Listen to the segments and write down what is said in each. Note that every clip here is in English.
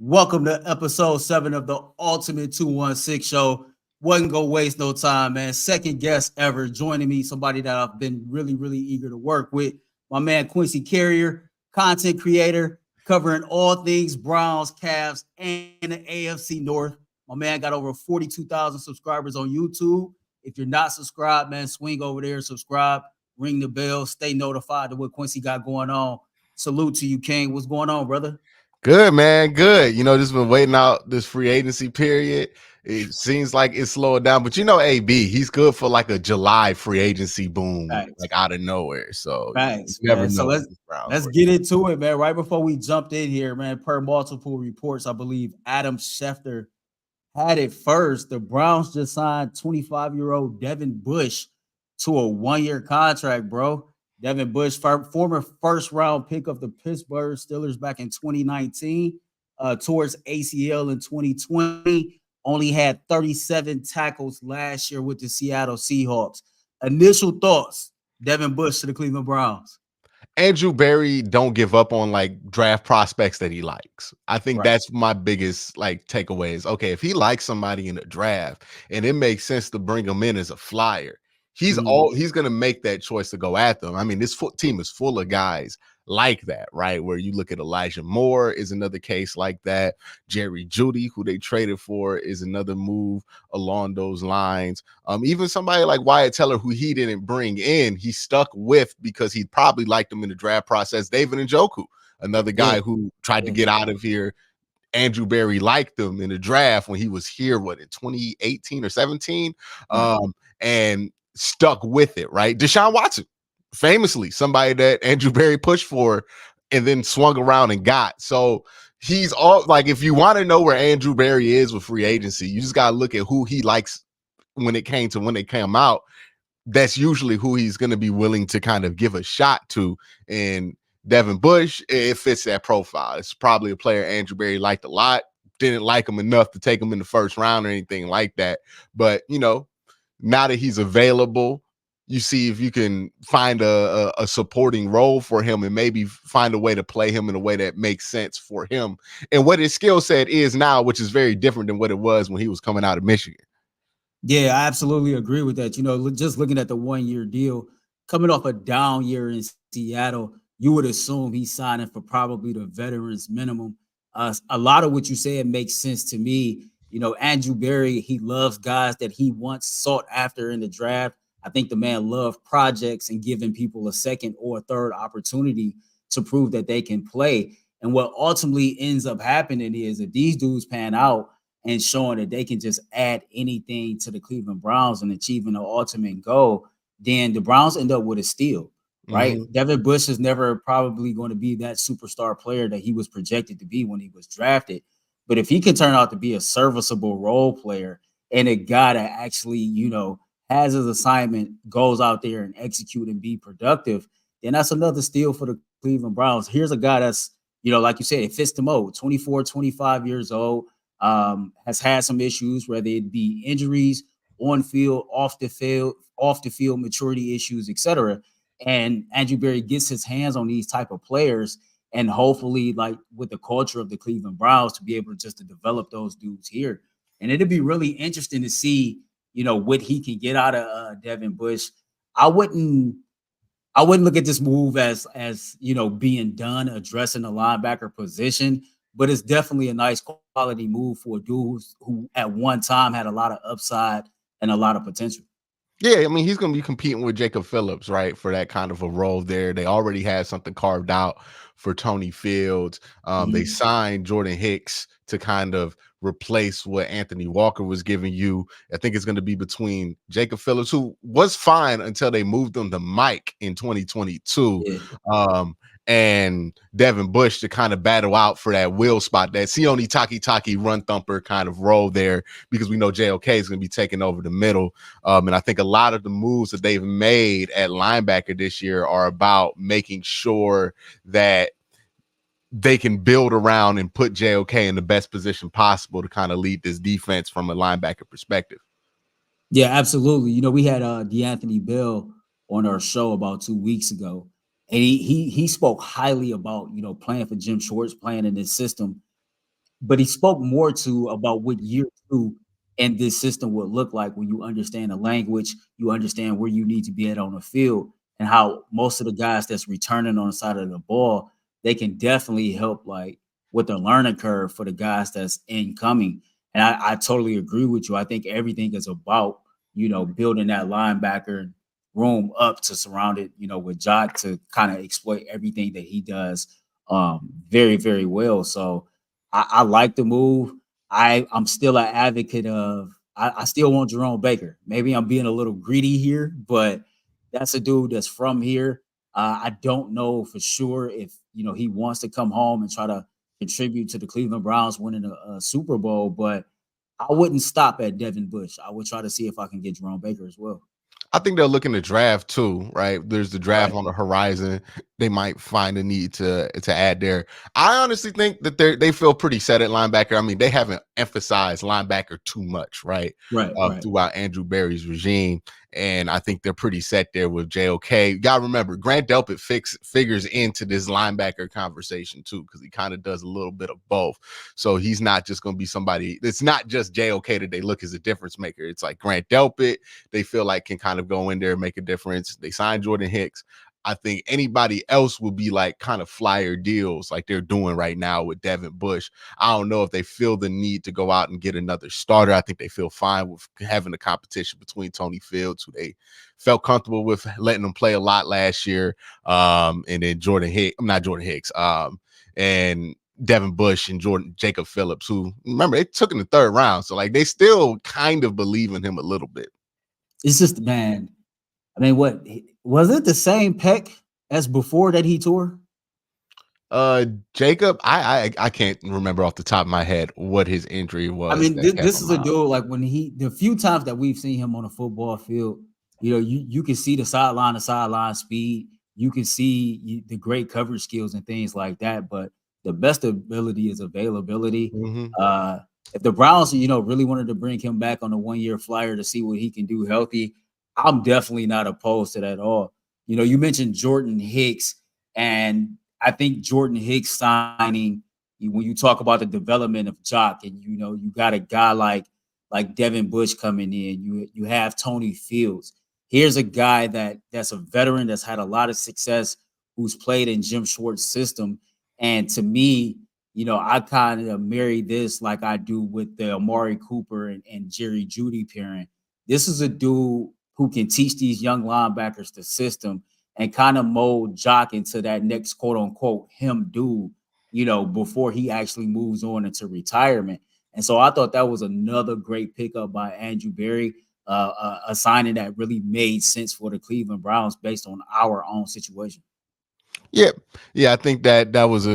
Welcome to episode 7 of the Ultimate 216 show. Wasn't gonna waste no time, man. Second guest ever joining me, somebody that I've been really eager to work with. My man Quincy Carrier, content creator, covering all things Browns, Cavs, and the AFC North. My man got over 42,000 subscribers on YouTube. If you're not subscribed, man, swing over there, subscribe, ring the bell, stay notified of what Quincy got going on. Salute to you, King. What's going on, brother? Good, man. Good. Just been waiting out this free agency period. It seems like it's slowing down, but AB, he's good for like a July free agency boom, Thanks. like out of nowhere. So you Thanks, never man. So know. let's get into it, man. Right before we jumped in here, man, per multiple reports, I believe Adam Schefter had it first. The Browns just signed 25-year-old Devin Bush to a 1-year contract, bro. Devin Bush, former first-round pick of the Pittsburgh Steelers back in 2019, towards ACL in 2020, only had 37 tackles last year with the Seattle Seahawks. Initial thoughts, Devin Bush to the Cleveland Browns. Andrew Berry don't give up on like draft prospects that he likes. I think Right. that's my biggest like takeaway is okay, if he likes somebody in a draft and it makes sense to bring him in as a flyer, he's gonna make that choice to go at them. I mean, this team is full of guys like that, right? Where you look at Elijah Moore is another case like that. Jerry Jeudy, who they traded for, is another move along those lines. Even somebody like Wyatt Teller, who he didn't bring in, he stuck with because he probably liked him in the draft process. David Njoku, another guy who tried to get out of here. Andrew Berry liked him in the draft when he was here, in 2018 or 17, and stuck with it, right? Deshaun Watson, famously somebody that Andrew Berry pushed for and then swung around and got. So he's all like, if you want to know where Andrew Berry is with free agency, you just got to look at who he likes when they come out. That's usually who he's going to be willing to kind of give a shot to. And Devin Bush, it fits that profile. It's probably a player Andrew Berry liked a lot. Didn't like him enough to take him in the first round or anything like that. But, now that he's available, you see if you can find a supporting role for him and maybe find a way to play him in a way that makes sense for him and what his skill set is now, which is very different than what it was when he was coming out of Michigan. Yeah, I absolutely agree with that. Just looking at the 1-year deal, coming off a down year in Seattle, you would assume he's signing for probably the veterans minimum. A lot of what you said makes sense to me. Andrew Berry, he loves guys that he once sought after in the draft. I think the man loved projects and giving people a second or a third opportunity to prove that they can play. And what ultimately ends up happening is that these dudes pan out and showing that they can just add anything to the Cleveland Browns and achieving the ultimate goal, then the Browns end up with a steal, right? Mm-hmm. Devin Bush is never probably going to be that superstar player that he was projected to be when he was drafted. But if he can turn out to be a serviceable role player and a guy that actually, has his assignment, goes out there and execute and be productive, then that's another steal for the Cleveland Browns. Here's a guy that's, like you said, it fits the mold, 24, 25 years old, has had some issues, whether it be injuries, on field, off the field, maturity issues, etc. And Andrew Berry gets his hands on these type of players, and hopefully, like with the culture of the Cleveland Browns, to be able to develop those dudes here. And it'd be really interesting to see, what he can get out of Devin Bush. I wouldn't look at this move as being done addressing the linebacker position, but it's definitely a nice quality move for a dude who at one time had a lot of upside and a lot of potential. Yeah, I mean, he's going to be competing with Jacob Phillips, right, for that kind of a role there. They already had something carved out for Tony Fields. They signed Jordan Hicks to kind of replace what Anthony Walker was giving you. I think it's going to be between Jacob Phillips, who was fine until they moved him to Mike in 2022. Yeah. And Devin Bush to kind of battle out for that will spot, that Sione Taki run thumper kind of role there, because we know JOK is going to be taking over the middle. And I think a lot of the moves that they've made at linebacker this year are about making sure that they can build around and put JOK in the best position possible to kind of lead this defense from a linebacker perspective. Yeah, absolutely. We had DeAnthony Bell on our show about 2 weeks ago, and he spoke highly about playing for Jim Schwartz, playing in this system. but he spoke more to about what year two and this system would look like when you understand the language, you understand where you need to be at on the field, and how most of the guys that's returning on the side of the ball, they can definitely help like with the learning curve for the guys that's incoming. And I totally agree with you. I think everything is about, building that linebacker room up to surround it, with Jock to kind of exploit everything that he does very, very well. So I like the move. I'm still an advocate of I still want Jerome Baker. Maybe I'm being a little greedy here, but that's a dude that's from here. I don't know for sure if he wants to come home and try to contribute to the Cleveland Browns winning a Super Bowl, but I wouldn't stop at Devin Bush. I would try to see if I can get Jerome Baker as well. I think they're looking to draft too, right? There's the draft Right. on the horizon. They might find a need to add there. I honestly think that they feel pretty set at linebacker. I mean, they haven't emphasized linebacker too much, right? Right. Right. Throughout Andrew Berry's regime. And I think they're pretty set there with JOK. You gotta remember, Grant Delpit figures into this linebacker conversation too, because he kind of does a little bit of both. So he's not just gonna be somebody, it's not just JOK that they look as a difference maker. It's like Grant Delpit, they feel like can kind of go in there and make a difference. They signed Jordan Hicks. I think anybody else will be like kind of flyer deals like they're doing right now with Devin Bush. I don't know if they feel the need to go out and get another starter. I think they feel fine with having the competition between Tony Fields, who they felt comfortable with letting them play a lot last year. And then not Jordan Hicks, and Devin Bush and Jacob Phillips, who remember they took in the third round. So like they still kind of believe in him a little bit. It's just, man, I mean, what was it the same pec as before that he tore? Jacob, I can't remember off the top of my head what his injury I was mean, that kept this him is a out. dude like when the few times that we've seen him on a football field, you can see the sideline to sideline speed. You can see the great coverage skills and things like that. But the best ability is availability. Mm-hmm. If the Browns, really wanted to bring him back on a 1-year flyer to see what he can do healthy, I'm definitely not opposed to that at all. You mentioned Jordan Hicks, and I think Jordan Hicks signing, when you talk about the development of Jock, and you got a guy like Devin Bush coming in, you have Tony Fields. Here's a guy that's a veteran that's had a lot of success, who's played in Jim Schwartz's system, and to me, I kind of marry this like I do with the Amari Cooper and Jerry Jeudy pairing. This is a dude who can teach these young linebackers the system and kind of mold Jock into that next quote unquote him dude, before he actually moves on into retirement. And so I thought that was another great pickup by Andrew Berry, a signing that really made sense for the Cleveland Browns based on our own situation. Yeah, I think that was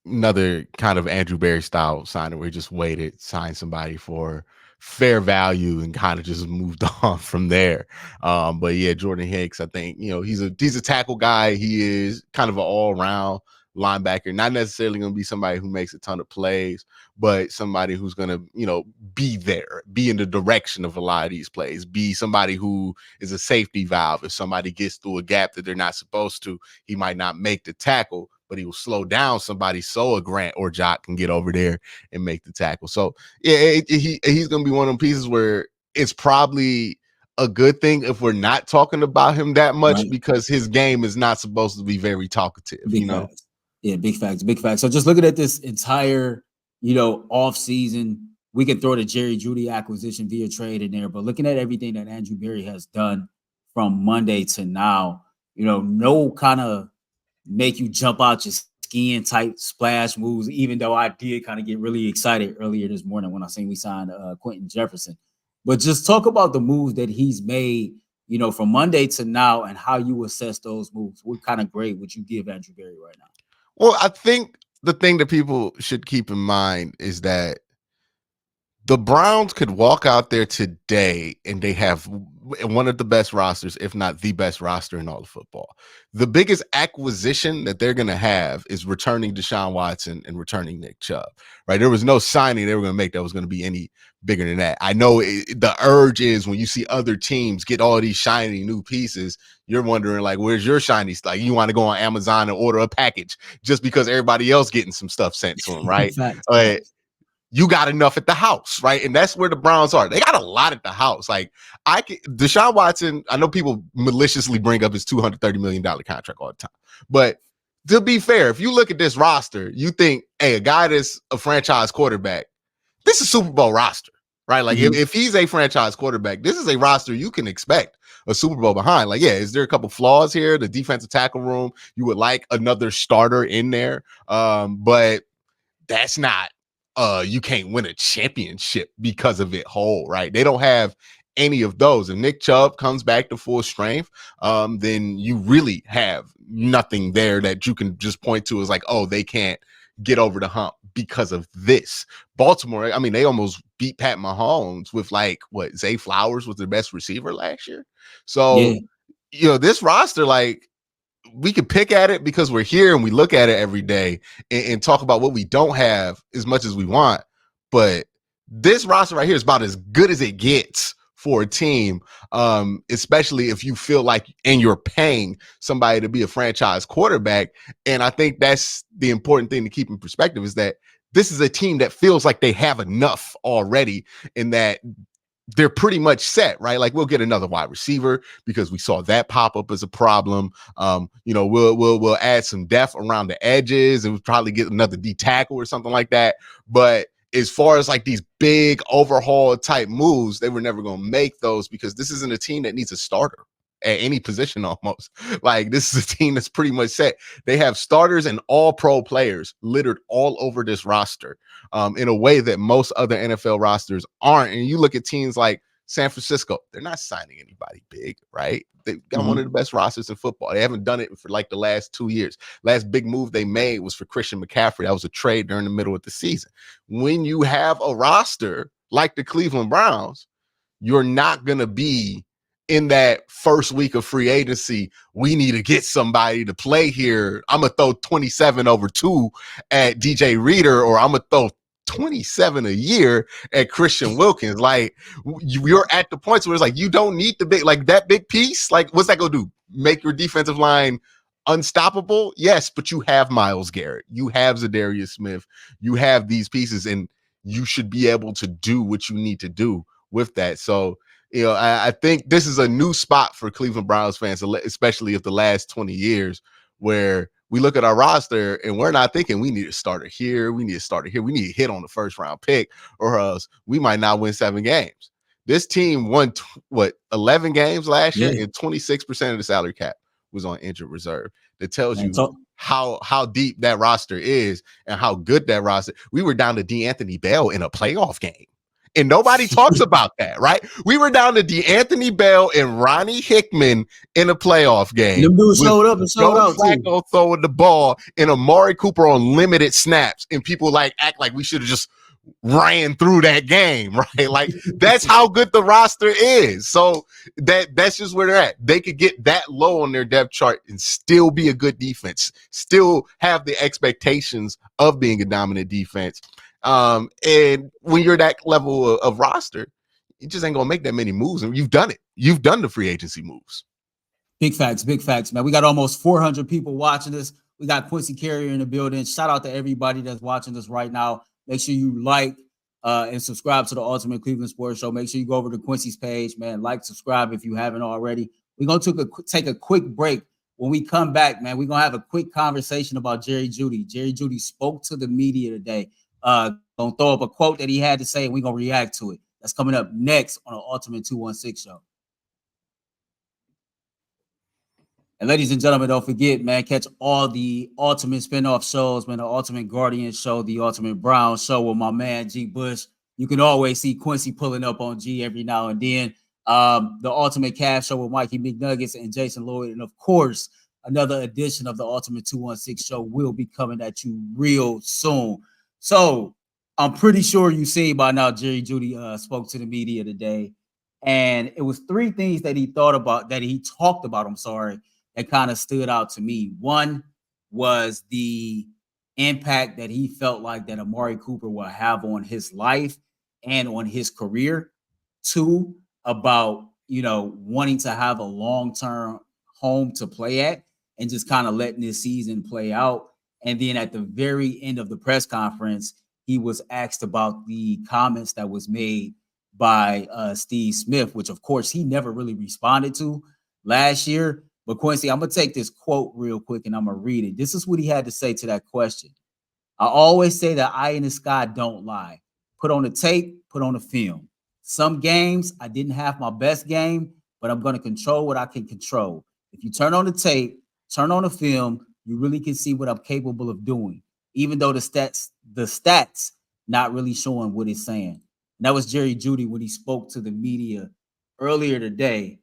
another kind of Andrew Berry style signing where he just waited, signed somebody for fair value, and kind of just moved on from there. But yeah, Jordan Hicks, I think he's a tackle guy. He is kind of an all around linebacker, not necessarily going to be somebody who makes a ton of plays, but somebody who's going to be there, be in the direction of a lot of these plays, be somebody who is a safety valve. If somebody gets through a gap that they're not supposed to, he might not make the tackle, but he will slow down somebody so a Grant or Jock can get over there and make the tackle. So yeah, he's going to be one of them pieces where it's probably a good thing if we're not talking about him that much, Right. because his game is not supposed to be very talkative, Big facts. Yeah, big facts, big facts. So just looking at this entire, off season, we can throw the Jerry Jeudy acquisition via trade in there, but looking at everything that Andrew Berry has done from Monday to now, no kind of make you jump out your skin type splash moves, even though I did kind of get really excited earlier this morning when I seen we signed Quinton Jefferson. But just talk about the moves that he's made, from Monday to now, and how you assess those moves. What kind of grade would you give Andrew Berry right now? Well, I think the thing that people should keep in mind is that the Browns could walk out there today and they have one of the best rosters, if not the best roster in all of football. The biggest acquisition that they're going to have is returning Deshaun Watson and returning Nick Chubb, right? There was no signing they were going to make that was going to be any bigger than that. I know the urge is when you see other teams get all these shiny new pieces, you're wondering like, where's your shiny stuff? You want to go on Amazon and order a package just because everybody else getting some stuff sent to them, right? Facts, facts. you got enough at the house, right? And that's where the Browns are. They got a lot at the house. Like Deshaun Watson, I know people maliciously bring up his $230 million contract all the time. But to be fair, if you look at this roster, you think, hey, a guy that's a franchise quarterback, this is a Super Bowl roster, right? Like if he's a franchise quarterback, this is a roster you can expect a Super Bowl behind. Like, yeah, is there a couple flaws here? The defensive tackle room, you would like another starter in there. But that's not you can't win a championship because of it whole, right? They don't have any of those. If Nick Chubb comes back to full strength, then you really have nothing there that you can just point to as like, oh, they can't get over the hump because of this. Baltimore, I mean, they almost beat Pat Mahomes with like what, Zay Flowers was their best receiver last year. So, you know, this roster, like, we could pick at it because we're here and we look at it every day and talk about what we don't have as much as we want. But this roster right here is about as good as it gets for a team, especially if you feel like and you're paying somebody to be a franchise quarterback. And I think that's the important thing to keep in perspective, is that this is a team that feels like they have enough already, and that they're pretty much set, right? Like, we'll get another wide receiver because we saw that pop up as a problem. You know, we'll add some depth around the edges, and we'll probably get another D tackle or something like that. But as far as like these big overhaul type moves, they were never going to make those because this isn't a team that needs a starter at any position almost. Like, this is a team that's pretty much set. They have starters and all pro players littered all over this roster in a way that most other NFL rosters aren't. And you look at teams like San Francisco, they're not signing anybody big, right? They've got one of the best rosters in football. They haven't done it for like the last 2 years. Last big move they made was for Christian McCaffrey. That was a trade during the middle of the season. When you have a roster like the Cleveland Browns, you're not going to be in that first week of free agency, we need to get somebody to play here. I'm going to throw 27 over 2 at DJ Reader, or I'm going to throw 27 a year at Christian Wilkins. Like, you're at the point where it's like, you don't need the big, like that big piece. Like, what's that going to do? Make your defensive line unstoppable? Yes, but you have Myles Garrett. You have Zadarius Smith. You have these pieces, and you should be able to do what you need to do with that. So, you know, I think this is a new spot for Cleveland Browns fans, especially of the last 20 years, where we look at our roster and we're not thinking we need a starter here, we need a starter here, we need to hit on the first round pick, or else we might not win 7 games. This team won 11 games last year, and 26% of the salary cap was on injured reserve. That tells you how deep that roster is and how good that roster. We were down to D'Anthony Bell in a playoff game. And nobody talks about that, right? We were down to D'Anthony Bell and Ronnie Hickman in a playoff game. Them dudes showed up and showed out too. Throwing the ball and Amari Cooper on limited snaps, and people like act like we should have just ran through that game, right? Like, that's how good the roster is. So that's just where they're at. They could get that low on their depth chart and still be a good defense, still have the expectations of being a dominant defense. And when you're that level of roster, you just ain't gonna make that many moves. And you've done it. You've done the free agency moves. Big facts, man. We got almost 400 people watching this. We got Quincy Carrier in the building. Shout out to everybody that's watching this right now. Make sure you like and subscribe to the Ultimate Cleveland Sports Show. Make sure you go over to Quincy's page, man. Like, subscribe if you haven't already. We're gonna take a quick break. When we come back, man, we're gonna have a quick conversation about Jerry Jeudy. Jerry Jeudy spoke to the media today. Gonna throw up a quote that he had to say, and we're gonna react to it. That's coming up next on the Ultimate 216 Show. And ladies and gentlemen, don't forget, man, catch all the Ultimate spinoff shows, man, the Ultimate Guardian Show, the Ultimate Brown Show with my man G Bush. You can always see Quincy pulling up on G every now and then. The Ultimate Cash Show with Mikey McNuggets and Jason Lloyd, and of course, another edition of the Ultimate 216 Show will be coming at you real soon. So I'm pretty sure you've seen by now Jerry Jeudy spoke to the media today, and it was 3 things that he talked about, that kind of stood out to me. One was the impact that he felt like that Amari Cooper will have on his life and on his career. 2, about, wanting to have a long-term home to play at and just kind of letting this season play out. And then at the very end of the press conference, he was asked about the comments that was made by Steve Smith, which of course he never really responded to last year. But Quincy, I'm gonna take this quote real quick and I'm gonna read it. This is what he had to say to that question. I always say that eye in the sky don't lie. Put on the tape, put on the film. Some games I didn't have my best game, but I'm going to control what I can control. If you turn on the tape, turn on the film, you really can see what I'm capable of doing, even though the stats not really showing what it's saying. And that was Jerry Jeudy when he spoke to the media earlier today.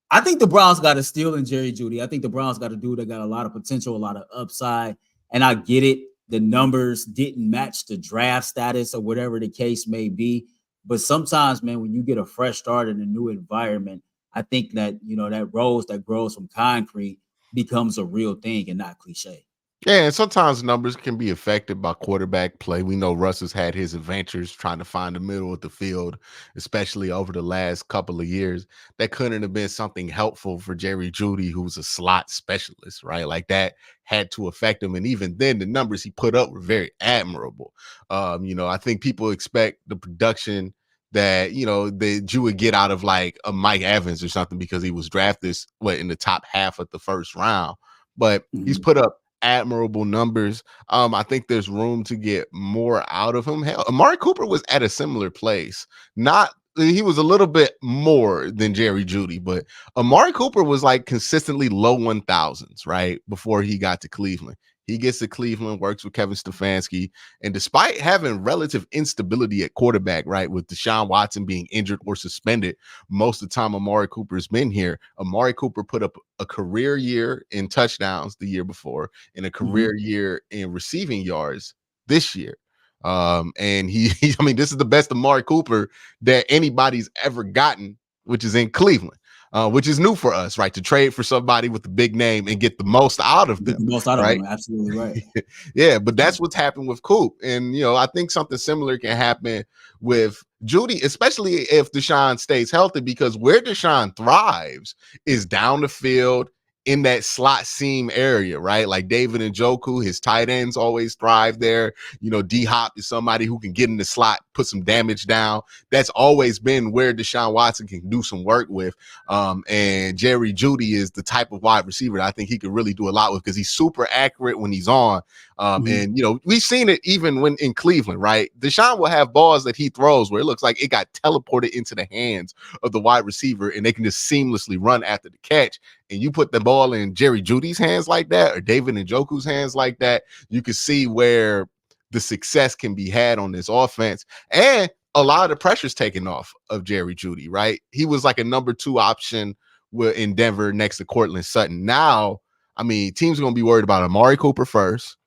I think the Browns got a steal in Jerry Jeudy. I think the Browns got a dude that got a lot of potential, a lot of upside. And I get it. The numbers didn't match the draft status or whatever the case may be. But sometimes, man, when you get a fresh start in a new environment, I think that, that rose that grows from concrete becomes a real thing and not cliche. Yeah, and sometimes numbers can be affected by quarterback play. We know Russ has had his adventures trying to find the middle of the field, especially over the last couple of years. That couldn't have been something helpful for Jerry Jeudy, who's a slot specialist, right? Like that had to affect him. And even then, the numbers he put up were very admirable. I think people expect the production that that you would get out of like a Mike Evans or something because he was drafted in the top half of the first round. But he's put up admirable numbers. I think there's room to get more out of him. Hell, Amari Cooper was at a similar place. He was a little bit more than Jerry Jeudy, but Amari Cooper was like consistently low 1000s, right? Before he got to Cleveland. He gets to Cleveland, works with Kevin Stefanski, and despite having relative instability at quarterback, right, with Deshaun Watson being injured or suspended most of the time Amari Cooper's been here, Amari Cooper put up a career year in touchdowns the year before and a career year in receiving yards this year. And I mean, this is the best Amari Cooper that anybody's ever gotten, which is in Cleveland. Which is new for us, right? To trade for somebody with a big name and get the most out of them. Right? Absolutely right. Yeah, but that's what's happened with Coop. And, I think something similar can happen with Jeudy, especially if Deshaun stays healthy, because where Deshaun thrives is down the field in that slot seam area, right? Like David Njoku, his tight ends always thrive there. D-Hop is somebody who can get in the slot, put some damage down. That's always been where Deshaun Watson can do some work with. And Jerry Jeudy is the type of wide receiver that I think he could really do a lot with because he's super accurate when he's on. And, we've seen it even when in Cleveland, right? Deshaun will have balls that he throws where it looks like it got teleported into the hands of the wide receiver and they can just seamlessly run after the catch. And you put the ball in Jerry Jeudy's hands like that or David Njoku's hands like that, you can see where the success can be had on this offense. And a lot of the pressure's taken off of Jerry Jeudy, right? He was like a number 2 option in Denver next to Cortland Sutton. Now, I mean, teams are going to be worried about Amari Cooper first,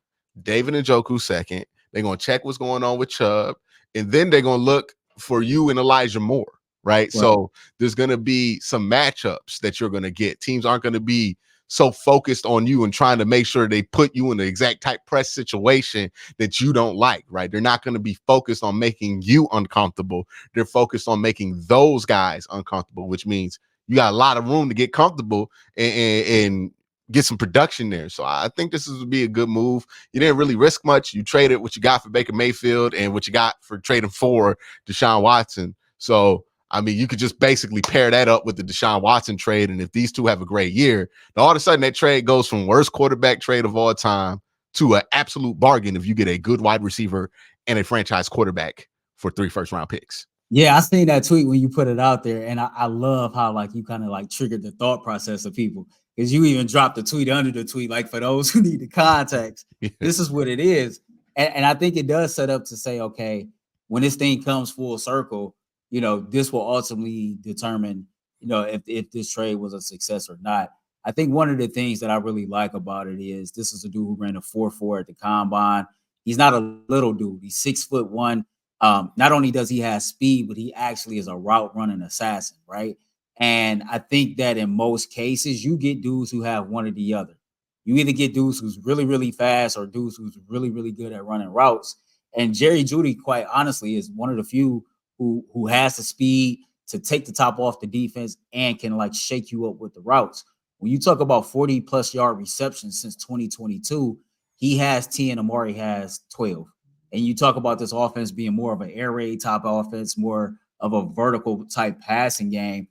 David Njoku second. They're going to check what's going on with Chubb, and then they're going to look for you and Elijah Moore, right? So there's going to be some matchups that you're going to get. Teams aren't going to be so focused on you and trying to make sure they put you in the exact type press situation that you don't like, right? They're not going to be focused on making you uncomfortable. They're focused on making those guys uncomfortable, which means you got a lot of room to get comfortable and get some production there. So I think this would be a good move. You didn't really risk much. You traded what you got for Baker Mayfield and what you got for trading for Deshaun Watson. So I mean, you could just basically pair that up with the Deshaun Watson trade. And if these two have a great year, then all of a sudden that trade goes from worst quarterback trade of all time to an absolute bargain if you get a good wide receiver and a franchise quarterback for 3 first-round picks. Yeah, I seen that tweet when you put it out there. And I love how you kind of triggered the thought process of people. Because you even dropped the tweet under the tweet, for those who need the context, this is what it is. And I think it does set up to say, okay, when this thing comes full circle, this will ultimately determine, if this trade was a success or not. I think one of the things that I really like about it is this is a dude who ran a 4.4 at the combine. He's not a little dude. He's 6'1". Not only does he have speed, but he actually is a route running assassin, right? And I think that in most cases, you get dudes who have one or the other. You either get dudes who's really, really fast or dudes who's really, really good at running routes. And Jerry Jeudy, quite honestly, is one of the few who has the speed to take the top off the defense and can shake you up with the routes. When you talk about 40+ yard receptions since 2022, he has 10, Amari has 12. and you talk about this offense being more of an air raid type offense, more of a vertical type passing game,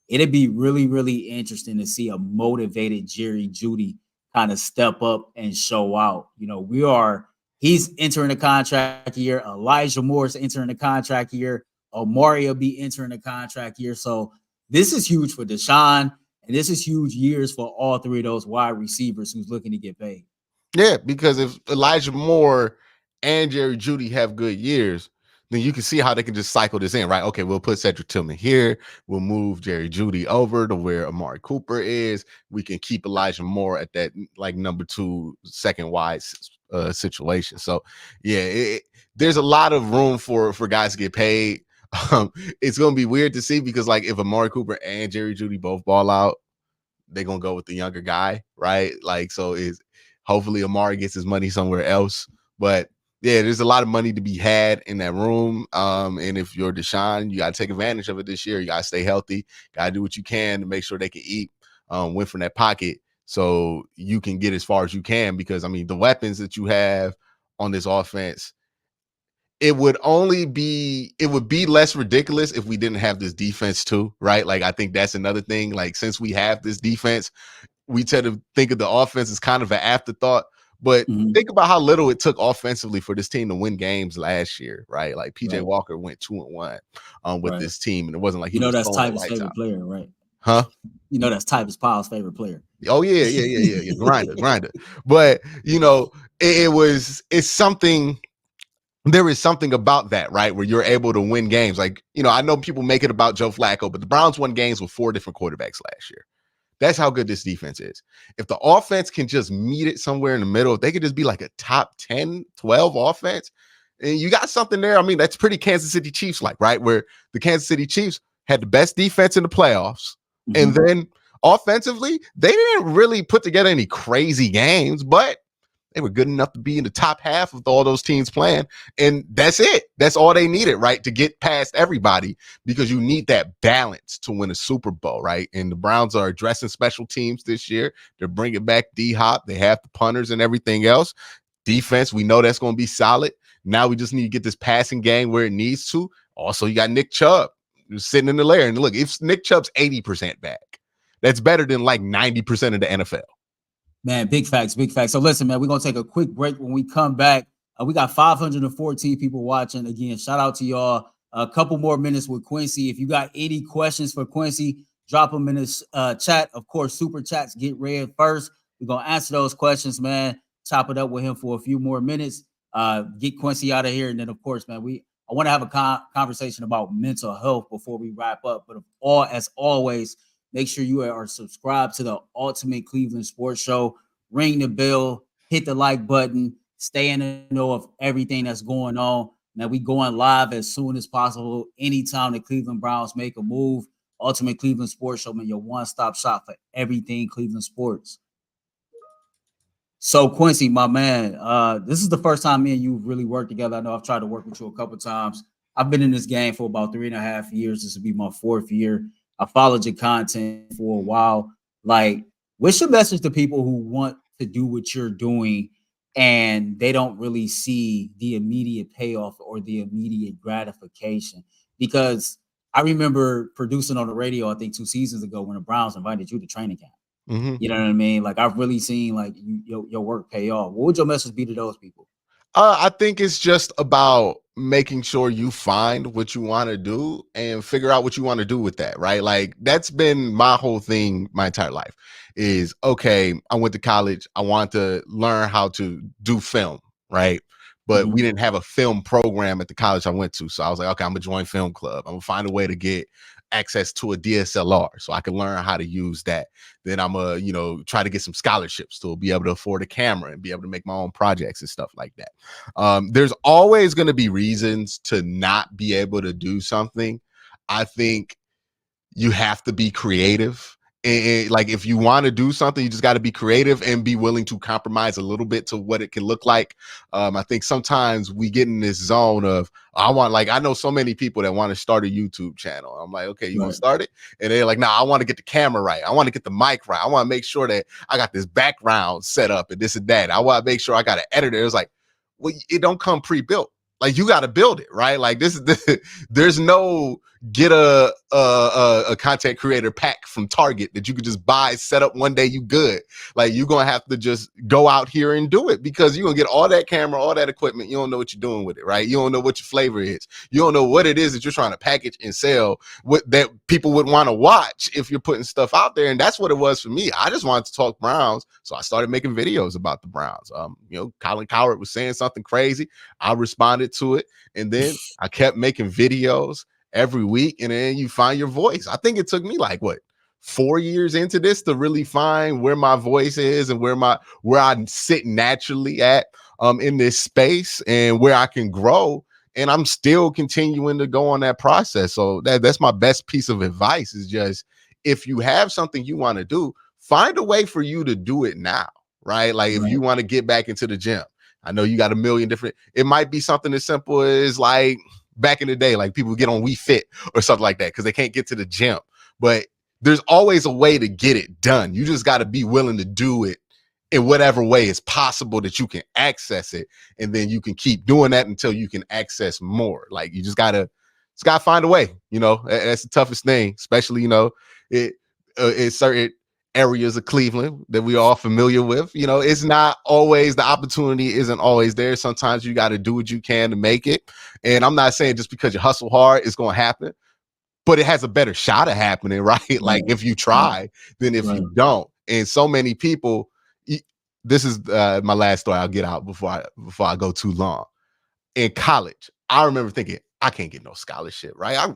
it'd be really, really interesting to see a motivated Jerry Jeudy kind of step up and show out. He's entering the contract year. Elijah Moore's entering the contract year. Omari will be entering the contract year. So this is huge for Deshaun, and this is huge years for all three of those wide receivers who's looking to get paid. Yeah, because if Elijah Moore and Jerry Jeudy have good years, then you can see how they can just cycle this in, right? Okay, we'll put Cedric Tillman here. We'll move Jerry Jeudy over to where Amari Cooper is. We can keep Elijah Moore at that like number 2, second wide situation. So yeah, there's a lot of room for guys to get paid. It's gonna be weird to see because like if Amari Cooper and Jerry Jeudy both ball out, they're gonna go with the younger guy, right? Like so is hopefully Amari gets his money somewhere else. But yeah, there's a lot of money to be had in that room. And if you're Deshaun, you got to take advantage of it this year. You got to stay healthy. Got to do what you can to make sure they can eat, win from that pocket so you can get as far as you can. Because, I mean, the weapons that you have on this offense, it would be less ridiculous if we didn't have this defense too, right? Like, I think that's another thing. Like, since we have this defense, we tend to think of the offense as kind of an afterthought. But think about how little it took offensively for this team to win games last year, right? Like PJ Walker went 2-1 with this team, and it wasn't like he was that's throwing Tyvus' favorite player, right? Huh? That's Tyvus Powell's favorite player. Oh yeah. Grinder. But it's something. There is something about that, right? Where you're able to win games. Like, I know people make it about Joe Flacco, but the Browns won games with 4 different quarterbacks last year. That's how good this defense is. If the offense can just meet it somewhere in the middle, if they could just be like a top 10, 12 offense, and you got something there. I mean, that's pretty Kansas City Chiefs like, right? Where the Kansas City Chiefs had the best defense in the playoffs. And then offensively, they didn't really put together any crazy games, but they were good enough to be in the top half of all those teams playing. And that's it. That's all they needed, right? To get past everybody, because you need that balance to win a Super Bowl, right? And the Browns are addressing special teams this year. They're bringing back D-Hop. They have the punters and everything else. Defense, we know that's going to be solid. Now we just need to get this passing game where it needs to. Also, you got Nick Chubb sitting in the lair. And look, if Nick Chubb's 80% back, that's better than like 90% of the NFL. Man, big facts. So listen, man, we're going to take a quick break. When we come back, we got 514 people watching. Again, shout out to y'all. A couple more minutes with Quincy. If you got any questions for Quincy, drop them in this chat. Of course, super chats get read first. We're going to answer those questions, man. Chop it up with him for a few more minutes. Get Quincy out of here. And then, of course, man, I want to have a conversation about mental health before we wrap up. But as always, make sure you are subscribed to the Ultimate Cleveland Sports Show. Ring the bell, hit the like button, stay in the know of everything that's going on. Now, we going live as soon as possible. Anytime the Cleveland Browns make a move, Ultimate Cleveland Sports Show, man, your one-stop shop for everything Cleveland sports. So, Quincy, my man, this is the first time me and you really worked together. I know I've tried to work with you a couple times. I've been in this game for about 3.5 years. This will be my 4th year. I followed your content for a while. Like, what's your message to people who want to do what you're doing and they don't really see the immediate payoff or the immediate gratification? Because I remember producing on the radio, I think 2 seasons ago, when the Browns invited you to training camp. You know what I mean? Like, I've really seen like your work pay off. What would your message be to those people? I think it's just about making sure you find what you want to do and figure out what you want to do with that, right? Like, that's been my whole thing my entire life is, okay, I went to college. I want to learn how to do film, right? But we didn't have a film program at the college I went to. So I was like, okay, I'm going to join film club. I'm going to find a way to get access to a DSLR so I can learn how to use that. Then I'm try to get some scholarships to be able to afford a camera and be able to make my own projects and stuff like that. There's always going to be reasons to not be able to do something. I think you have to be creative. And like, if you want to do something, you just got to be creative and be willing to compromise a little bit to what it can look like. I think sometimes we get in this zone of, I know so many people that want to start a YouTube channel. I'm like, okay, you want to start it? And they're like, nah, I want to get the camera right. I want to get the mic right. I want to make sure that I got this background set up and this and that. I want to make sure I got an editor. It's like, well, it don't come pre-built. Like you got to build it, right? Like this is there's no get a content creator pack from Target that you could just buy, set up one day, you good. Like you're gonna have to just go out here and do it, because you're gonna get all that camera, all that equipment. You don't know what you're doing with it, right? You don't know what your flavor is. You don't know what it is that you're trying to package and sell, what that people would want to watch if you're putting stuff out there. And that's what it was for me. I just wanted to talk Browns, so I started making videos about the Browns. Colin Cowherd was saying something crazy, I responded to it, and then I kept making videos every week, and then you find your voice. I think it took me like 4 years into this to really find where my voice is and where I sit naturally at in this space and where I can grow. And I'm still continuing to go on that process. So that's my best piece of advice, is just, if you have something you want to do, find a way for you to do it now, right? Like if you want to get back into the gym, I know you got a million different, it might be something as simple as like back in the day, like people get on We Fit or something like that because they can't get to the gym. But there's always a way to get it done. You just got to be willing to do it in whatever way is possible that you can access it. And then you can keep doing that until you can access more. Like you just gotta find a way, that's the toughest thing, especially, in certain areas of Cleveland that we are all familiar with. It's not always, the opportunity isn't always there. Sometimes you got to do what you can to make it. And I'm not saying just because you hustle hard, it's going to happen, but it has a better shot of happening, right? Like if you try than if you don't. And so many people, this is my last story I'll get out before I go too long. In college, I remember thinking, I can't get no scholarship, right? I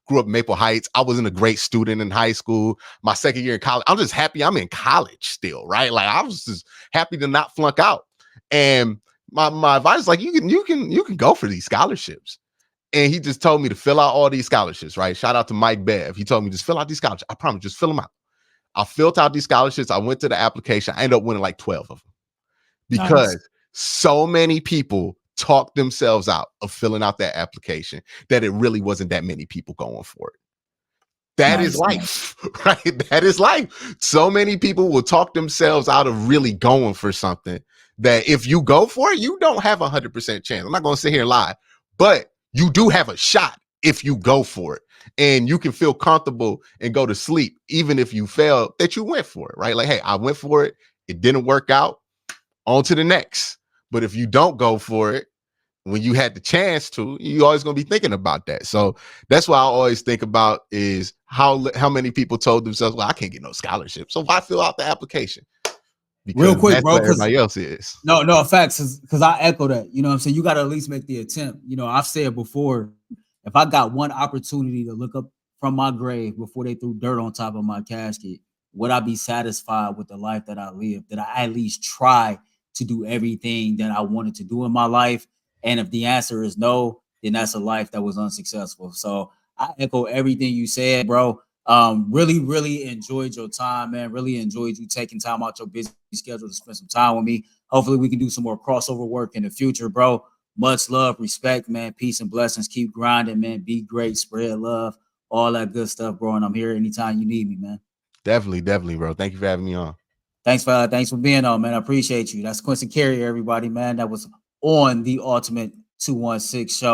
grew up in Maple Heights. I wasn't a great student in high school. My second year in college, I'm just happy I'm in college still, right? Like I was just happy to not flunk out. And my advisor, like, you can go for these scholarships. And he just told me to fill out all these scholarships, right? Shout out to Mike Bev. He told me, just fill out these scholarships. I promise, just fill them out. I filled out these scholarships. I went to the application. I ended up winning like 12 of them because so many people talk themselves out of filling out that application that it really wasn't that many people going for it. That is life, right? That is life. So many people will talk themselves out of really going for something that if you go for it, you don't have 100% chance. I'm not going to sit here and lie, but you do have a shot if you go for it. And you can feel comfortable and go to sleep, even if you fail, that you went for it, right? Like, hey, I went for it. It didn't work out. On to the next. But if you don't go for it, when you had the chance to, you always going to be thinking about that. So that's what I always think about, is how many people told themselves, well, I can't get no scholarship, so why fill out the application? Because real quick, that's bro, what everybody else is. No, facts, because I echo that. You know what I'm saying? You got to at least make the attempt. I've said before, if I got one opportunity to look up from my grave before they threw dirt on top of my casket, would I be satisfied with the life that I lived? Did I at least try to do everything that I wanted to do in my life? And if the answer is no, then that's a life that was unsuccessful. So I echo everything you said, bro. Really, really enjoyed your time, man. Really enjoyed you taking time out your busy schedule to spend some time with me. Hopefully we can do some more crossover work in the future, bro. Much love, respect, man. Peace and blessings. Keep grinding, man. Be great, spread love, all that good stuff, bro. And I'm here anytime you need me, man. Definitely, bro. Thank you for having me on. Thanks for being on, man. I appreciate you. That's Quincy Carrier, everybody, man. That was on the Ultimate 216 show.